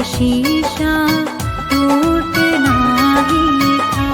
शीशा टूटना ही था।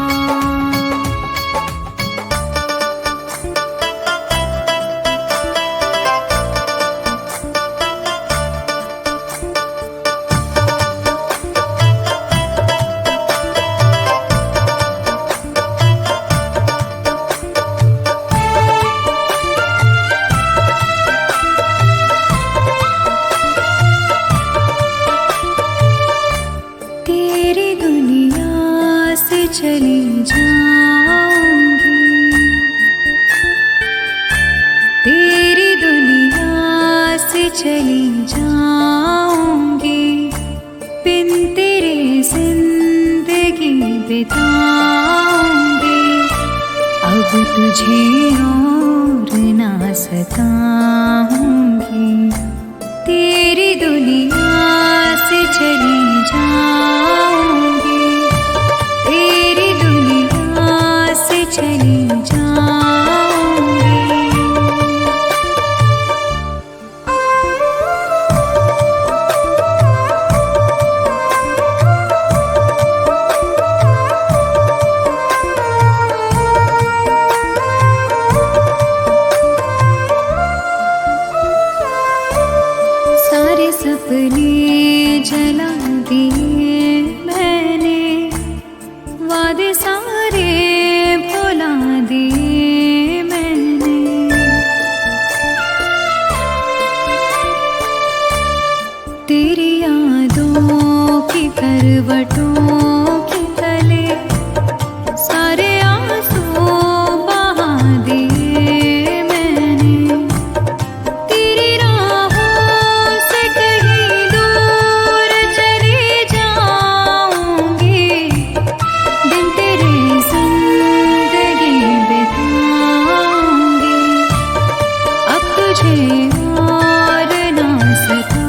तेरी दुनिया से चली जाऊंगी, तेरी दुनिया से चली जाऊंगी, बिन तेरे जिंदगी बिताऊंगी। अब तुझे और ना सताऊंगी, तेरी दुनिया से चली जाऊंगी, तेरी दुनिया से चली जाऊंगी। सारे सपने जला दिए मैंने, वादे सारे भुला दिए मैंने। तेरी यादों की करवटों के तले सारे आंसू बहा दिए मैंने। तेरी राहों से कहीं दूर चली जाऊंगी, दिन तेरे जिंदगी बिताऊंगी। अब तुझे और ना सताऊंगी।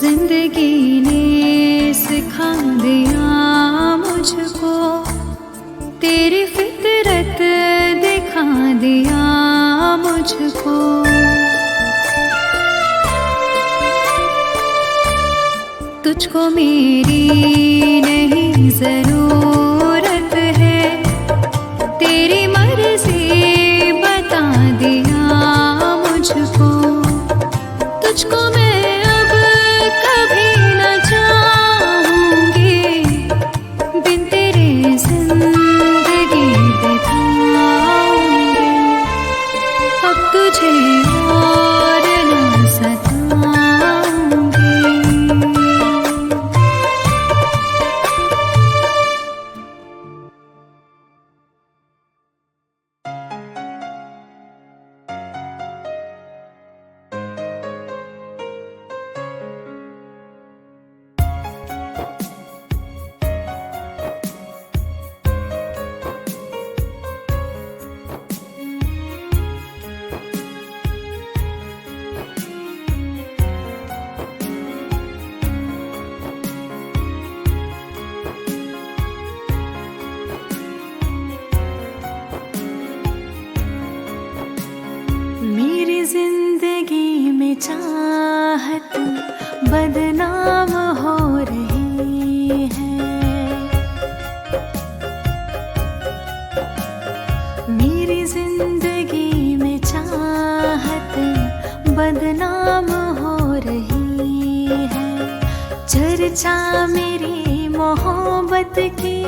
जिंदगी ने सिखा दिया मुझको, तेरी फितरत दिखा दिया मुझको। तुझको मेरी नहीं जरूरत है, तेरी मर्जी बता दिया मुझको। तुझको मैं अब कभी न चाहूंगी, बिन तेरे जिंदगी बिताऊंगी। अब तुझे और न सताऊंगी। मेरी जिंदगी में चाहत बदनाम हो रही है। मेरी जिंदगी में चाहत बदनाम हो रही है। चर्चा मेरी मोहब्बत की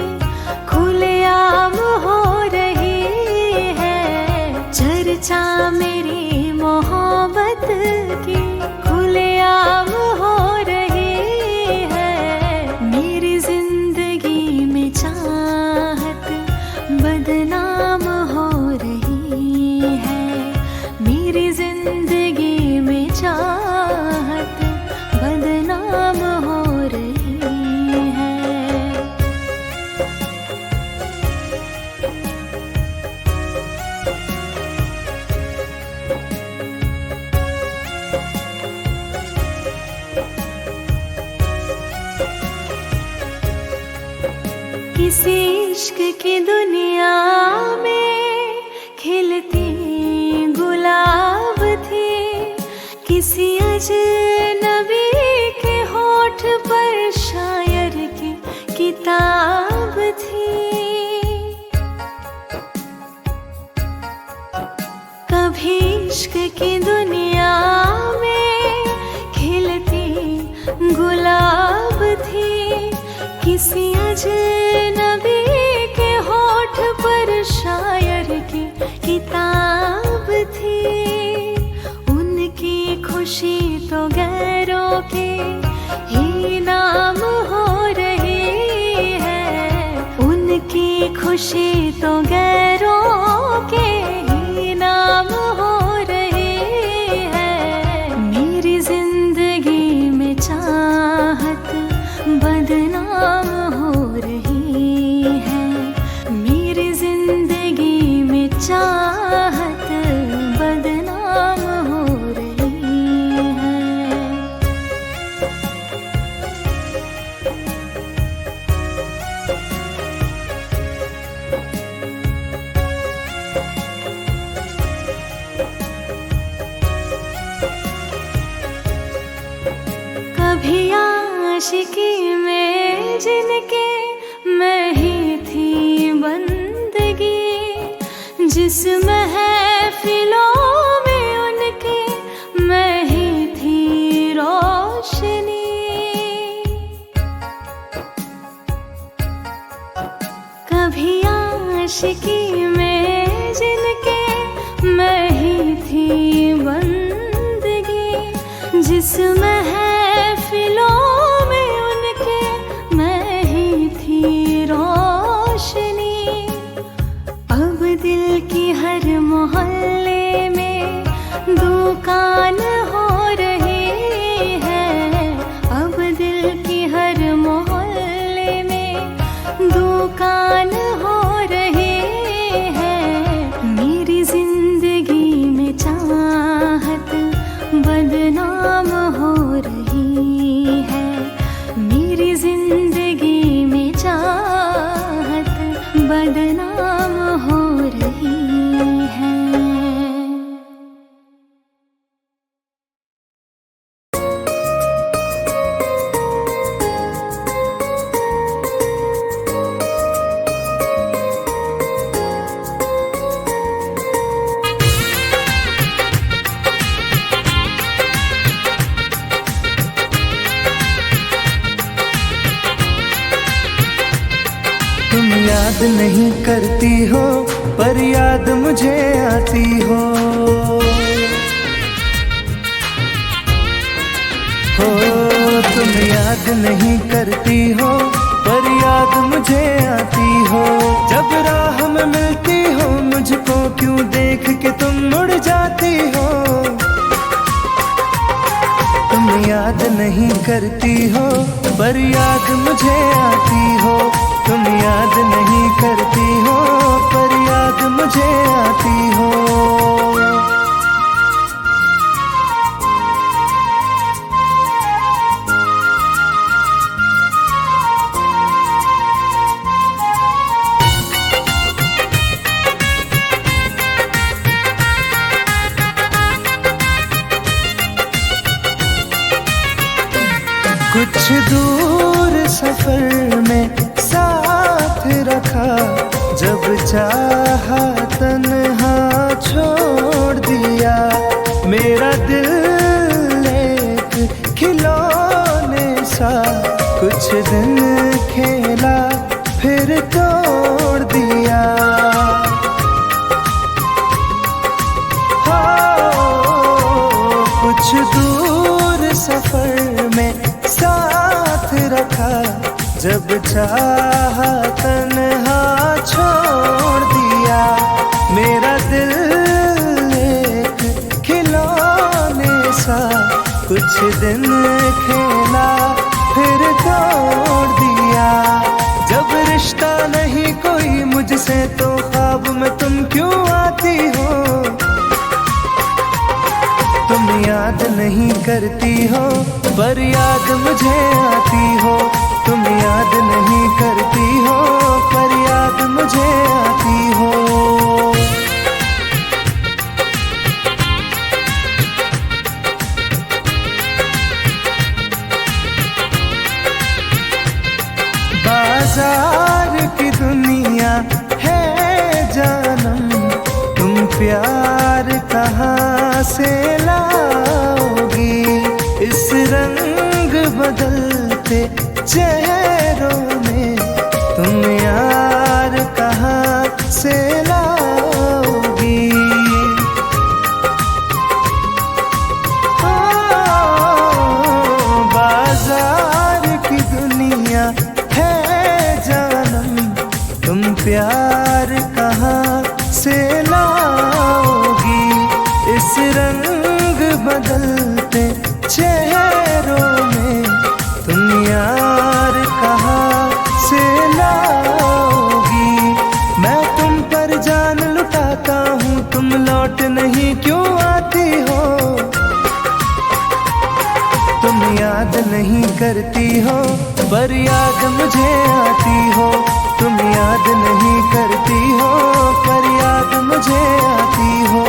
खुलेआम हो रही है। चर्चा मेरी मोहब्बत की खुलेआम हो रही है। मेरी जिंदगी में चाहत बदनाम हो रही है। मेरी जिंदगी में चाहत बदनाम हो रही है। किसी इश्क की दुनिया में खिलती गुलाब थी, किसी अजनबी के होठ पर शायर की किताब थी। कभी इश्क की दुनिया में खिलती गुलाब थी, किसी अजनबी के होठ पर शायर की किताब थी। उनकी खुशी तो गैरों के ही नाम हो रही है, उनकी खुशी तो गैरों के ही नाम हो रही है। मेरी जिंदगी में चाहत बदनाम हो रही है, मेरी जिंदगी में चाहत बदनाम हो रही है। कभी आशिकी में जिनके मैं ही थी बंदगी, जिस महफिलों में उनके मैं ही थी रोशनी। कभी आशिकी में जिनके मैं ही थी बंदगी, जिस महफिलों में उनके मैं ही थी रोशनी। अब दिल की हर मोहल्ले में दुकान हो रही है, अब दिल की हर मोहल्ले में दुकान हो रही है। मेरी जिंदगी में चाहत बदनाम हो रही है, मेरी जिंदगी में चाहत बदनाम हो रही है। तुम याद नहीं करती हो पर याद मुझे आती हो, तुम याद नहीं करती हो पर याद मुझे आती हो। जब राह में मिलती हो मुझको क्यों देख के तुम मुड़ जाती हो। तुम याद नहीं करती हो पर याद मुझे आती हो, तुम याद नहीं करती हो पर याद मुझे आती हो। कुछ दूर सफर में साथ रखा, जब चाहा तन्हा छोड़ दिया। मेरा दिल एक खिलौने सा कुछ दिन खेला फिर तोड़ दिया। कुछ दूर सफर में साथ रखा, जब चाहा तन्हा छोड़ दिया। मेरा दिल एक खिलौने सा कुछ दिन खेला फिर तोड़ दिया। जब रिश्ता नहीं कोई मुझसे तो ख्वाब में तुम क्यों आती हो। तुम याद नहीं करती हो पर याद मुझे आती हो, तुम याद नहीं करती हो मुझे आती हो। बाजार की दुनिया है जानम, तुम प्यार कहाँ से लाओगी। इस रंग बदलते चेहरों में तुम यार कहाँ से लाओगी। बाजार की दुनिया है जानम, तुम प्यार कहाँ से लाओगी। इस रंग बदलते चेहरों में तुम यार कहाँ से लाओगी। मैं तुम पर जान लुटाता हूँ, तुम लौट नहीं क्यों आती हो। तुम याद नहीं करती हो पर याद मुझे आती हो। तुम याद नहीं करती हो पर याद मुझे आती हो।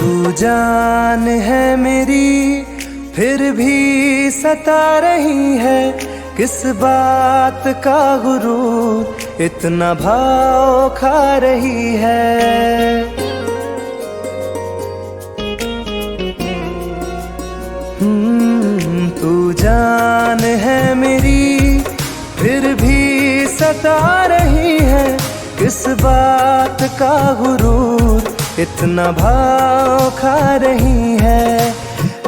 तू जान है मेरी फिर भी सता रही है। किस बात का गुरूर इतना भाव खा रही है। तू जान है मेरी फिर भी सता रही है। किस बात का गुरूर इतना भाव खा रही है।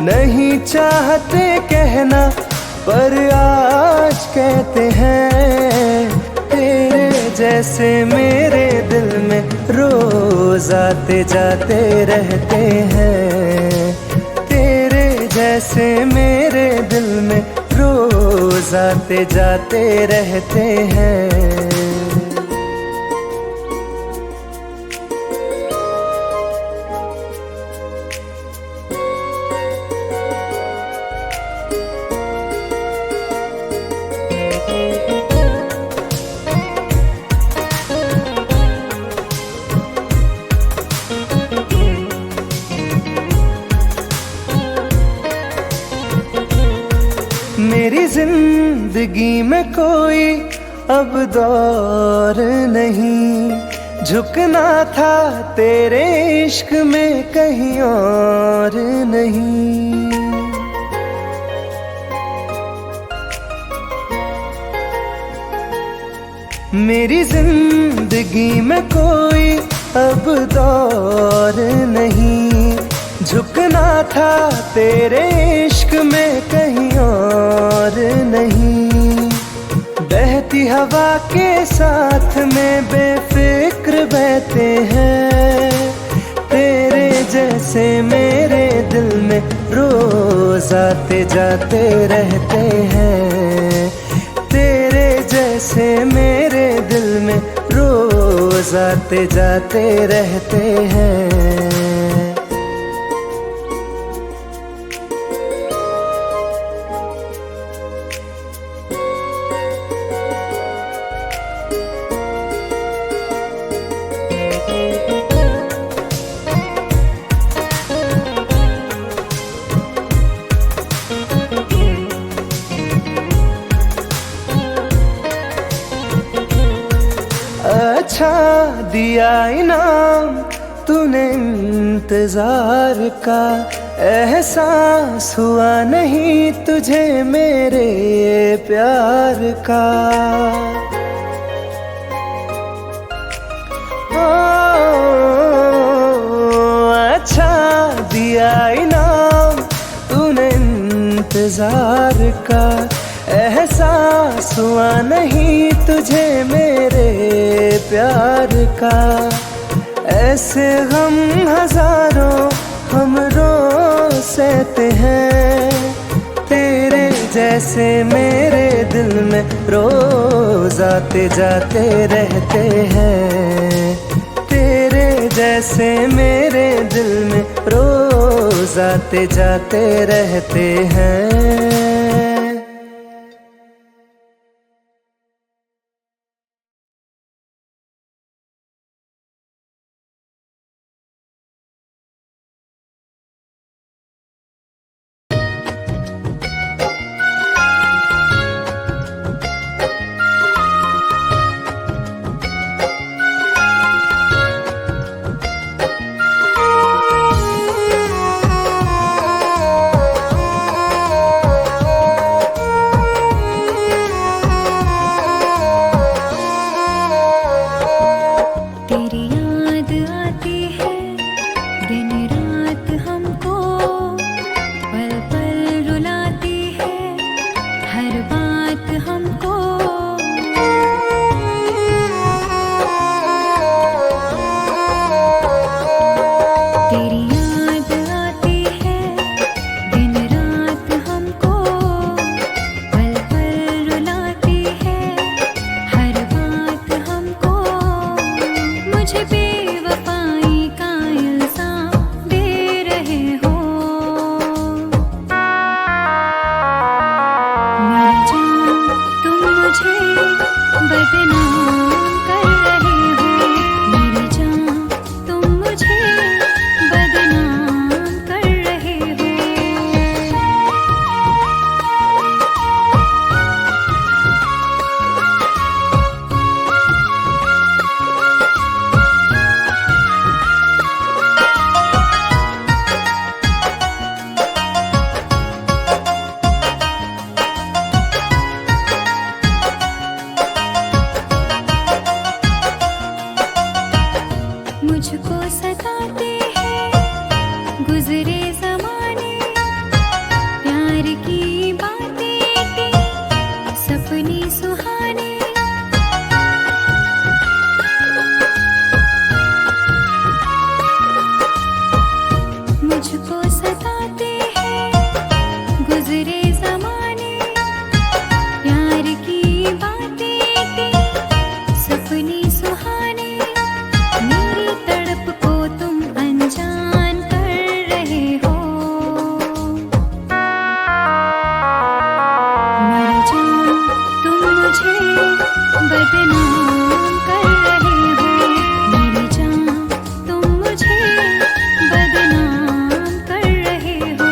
नहीं चाहते कहना पर आज कहते हैं। तेरे जैसे मेरे दिल में रोज आते जाते रहते हैं। तेरे जैसे मेरे दिल में रोज आते जाते रहते हैं। मेरी जिंदगी में कोई अब दौर नहीं। झुकना था तेरे इश्क में कहीं और नहीं। मेरी जिंदगी में कोई अब दौर नहीं। झुकना था तेरे इश्क में कहीं और नहीं। बहती हवा के साथ में बेफिक्र बहते हैं। तेरे जैसे मेरे दिल में रोज आते जाते रहते हैं। तेरे जैसे मेरे दिल में रोज आते जाते रहते हैं। अच्छा दिया इनाम तूने इंतजार का। एहसास हुआ नहीं तुझे मेरे प्यार का। अच्छा दिया इनाम तूने इंतजार का। एहसास हुआ नहीं तुझे मेरे प्यार का, ऐसे गम हजारों हम रोज सहते हैं। तेरे जैसे मेरे दिल में रोज आते जाते रहते हैं। तेरे जैसे मेरे दिल में रोज आते जाते रहते हैं। मुझको सताते हैं गुजरे ज़माने, प्यार की बातें की सपने सुहाने। मुझको सताते हैं गुजरे ज़माने, प्यार की बातें की सपने सुहाने। मेरी तड़प को तुम अनजान कर रहे हो, मर जाऊं तुम मुझे बदनाम कर रहे हो। मेरी जान तुम मुझे बदनाम कर रहे हो।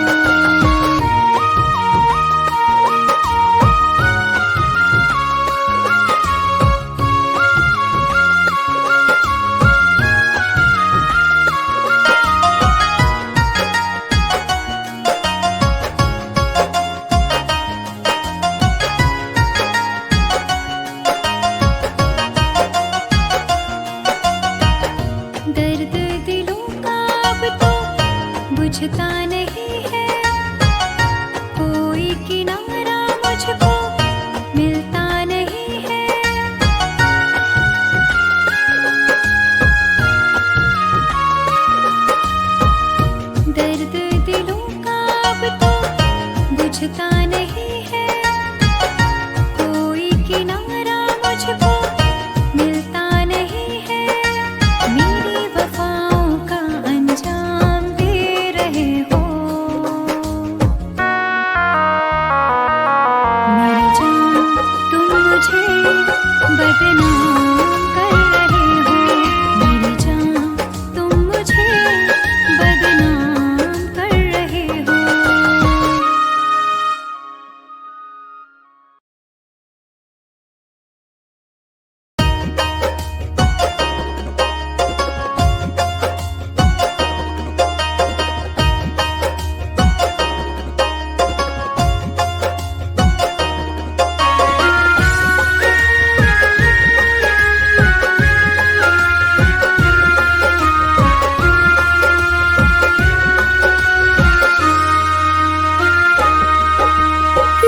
दर्द दिलों का अब तो बुझता नहीं है, कोई किनारा मुझको मिलता नहीं है। दर्द दिलों का अब तो बुझता नहीं है, कोई किनारा मुझको मिलता नहीं है। मेरी वफाओं का अंजाम दे रहे हो, मर जाऊं तुम मुझे बदनाम कर रहे हो। मेरी जान तुम मुझे बदनाम कर रहे हो।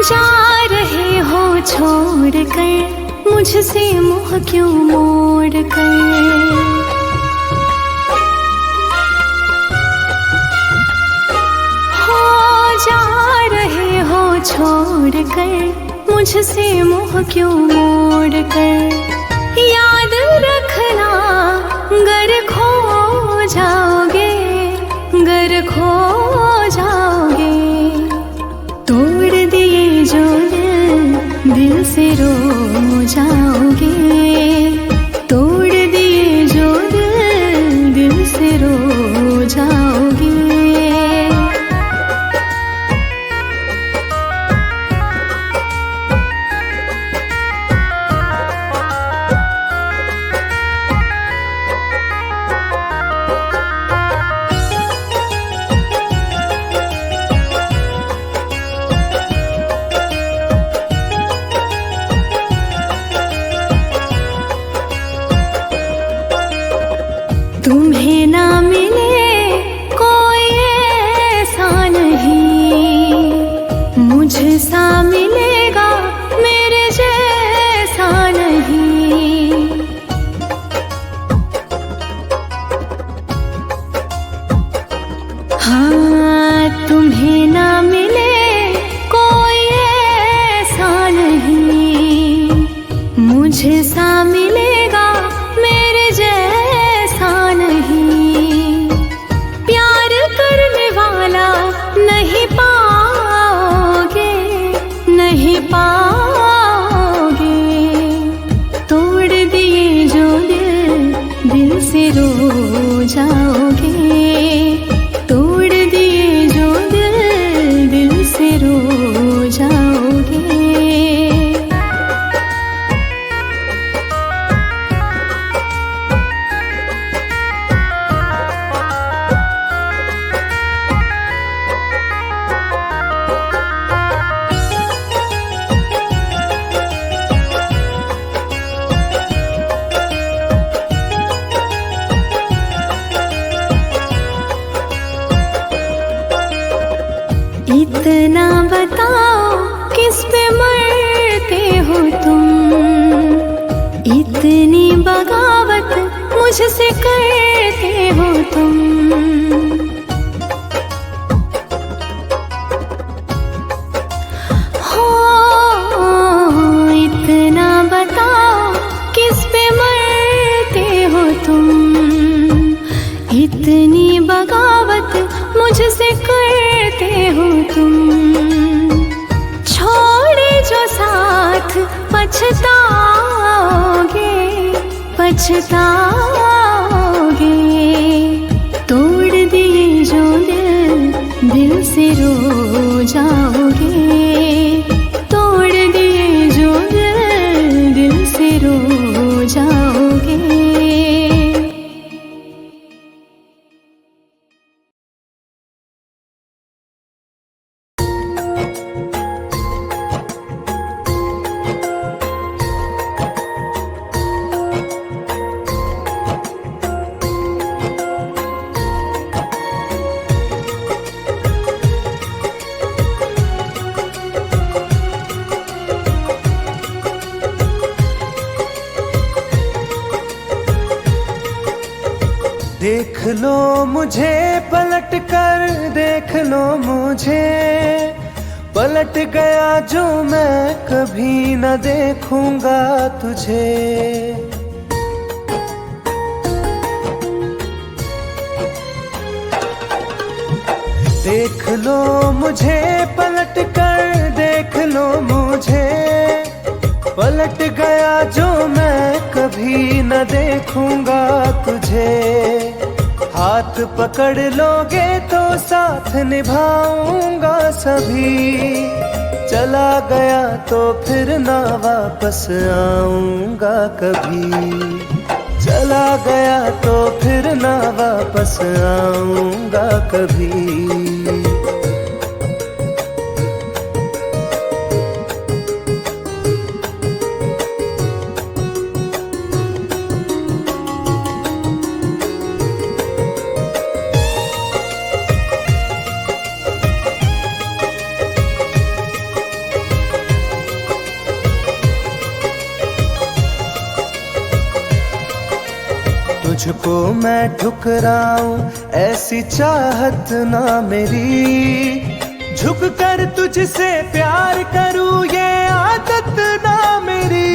जा रहे छोड़ कर मुझसे मुँह क्यों मोड़ कर। हो जा रहे हो छोड़ कर मुझसे मुँह क्यों मोड़ कर। याद रखना गर खो जाओगे, गर खो जाओगे। तोड़ दिए जो दिल से रो जाओगे। तोड़ दिए जो दिल से रो जाओगे। तुम्हें ना मिले कोई ऐसा नहीं, मुझसा मिलेगा मेरे जैसा नहीं। हाँ तुम्हें ना मिले कोई ऐसा नहीं, मुझसा मिलेगा मेरे जैसा नहीं। प्यार करने वाला नहीं पाओगे, नहीं पाओगे। तोड़ दिए जो दिल से रो जाओगे। तोड़ दिए जो दिल से रो जाओगे। इतना बताओ किस पे मरते हो तुम, इतनी बगावत मुझसे करते हो तुम। हो इतना बताओ किस पे मरते हो तुम, इतनी बगावत मुझसे करते हो तुम। छोड़े जो साथ पछताओगे, पछताओगे। तोड़ दिए जो दिल से रो जाओगे। तोड़ दिए जो दिल से रो जाओगे। देख लो मुझे पलट कर, देख लो मुझे पलट गया जो मैं कभी न देखूंगा तुझे। देख लो मुझे पलट कर, देख लो मुझे पलट गया जो मैं कभी न देखूंगा तुझे। हाथ पकड़ लोगे तो साथ निभाऊंगा सभी, चला गया तो फिर ना वापस आऊंगा कभी। चला गया तो फिर ना वापस आऊंगा कभी। तुझको मैं ठुकराऊं ऐसी चाहत ना मेरी, झुक कर तुझसे प्यार करूं ये आदत ना मेरी।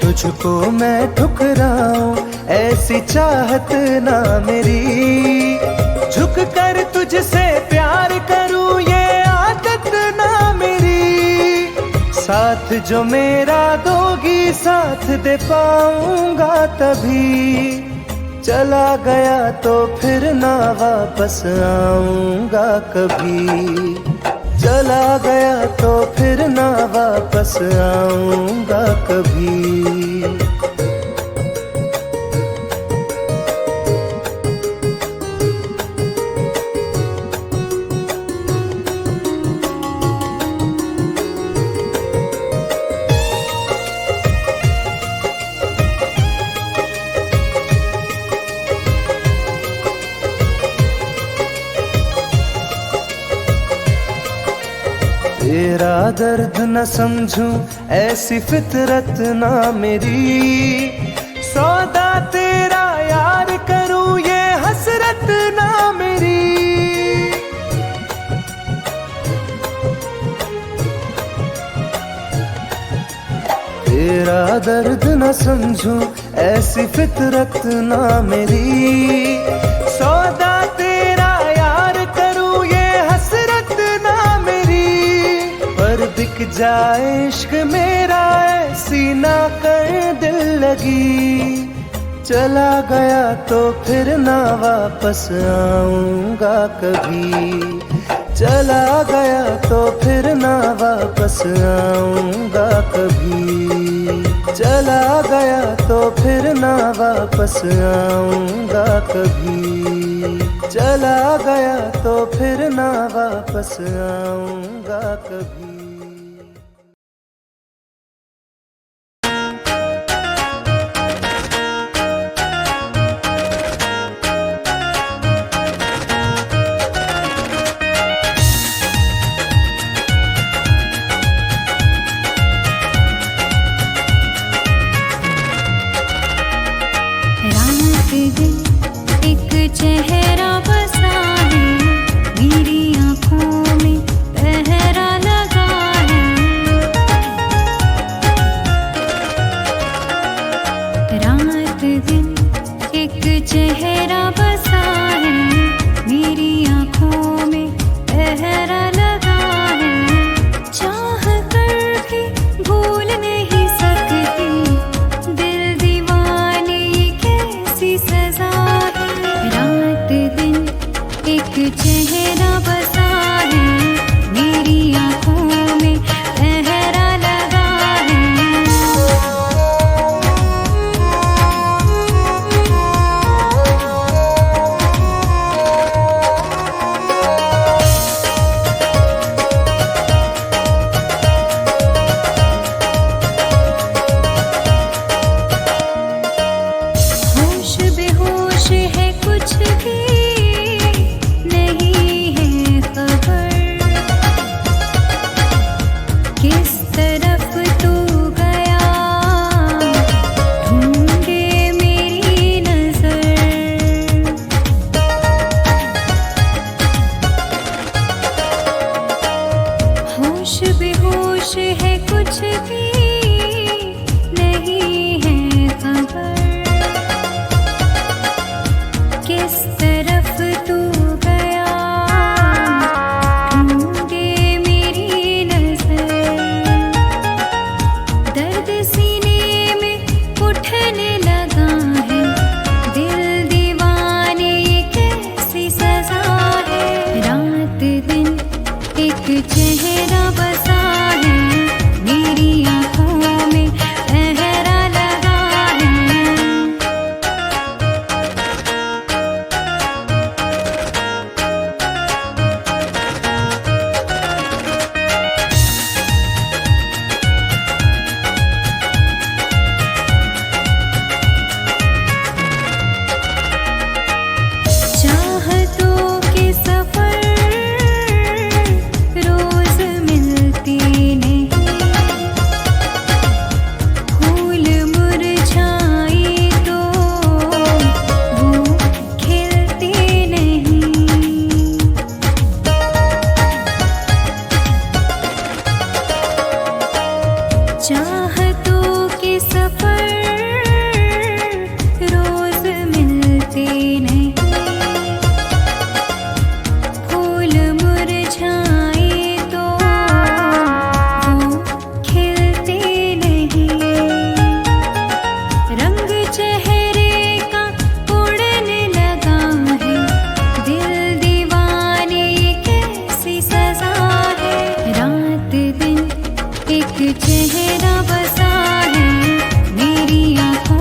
तुझको मैं ठुकराऊं ऐसी चाहत ना मेरी, झुक कर तुझसे प्यार करूं ये आदत ना मेरी। साथ जो मेरा दोगी साथ दे पाऊंगा तभी, चला गया तो फिर ना वापस आऊंगा कभी। चला गया तो फिर ना वापस आऊंगा कभी। तेरा दर्द न समझूं ऐसी फितरत ना मेरी, सौदा तेरा यार करूं ये हसरत ना मेरी। तेरा दर्द न समझूं ऐसी फितरत ना मेरी, सौदा तेरा यार करूं ये हसरत ना मेरी। पर बिक जाए इश्क मेरा ऐसी ना कर दिल लगी, चला गया तो फिर ना वापस आऊंगा कभी। चला गया तो फिर ना वापस आऊंगा कभी। चला गया तो फिर ना वापस आऊंगा कभी। चला गया तो फिर ना वापस आऊंगा कभी। चेहरा बसा है मेरी आँखों में, पहरा लगा है। रात दिन एक चेहरा बसा है मेरी आँखों में, पहरा लगा है। चाह कर भी भूल नहीं सकती, दिल दीवाने ये कैसी सजा है। रात दिन एक चेहरा बसा है मेरी आँखों में, पहरा लगा है। होश बेहोश है कुछ भी नहीं है चेहरा बसा है मेरी आंखों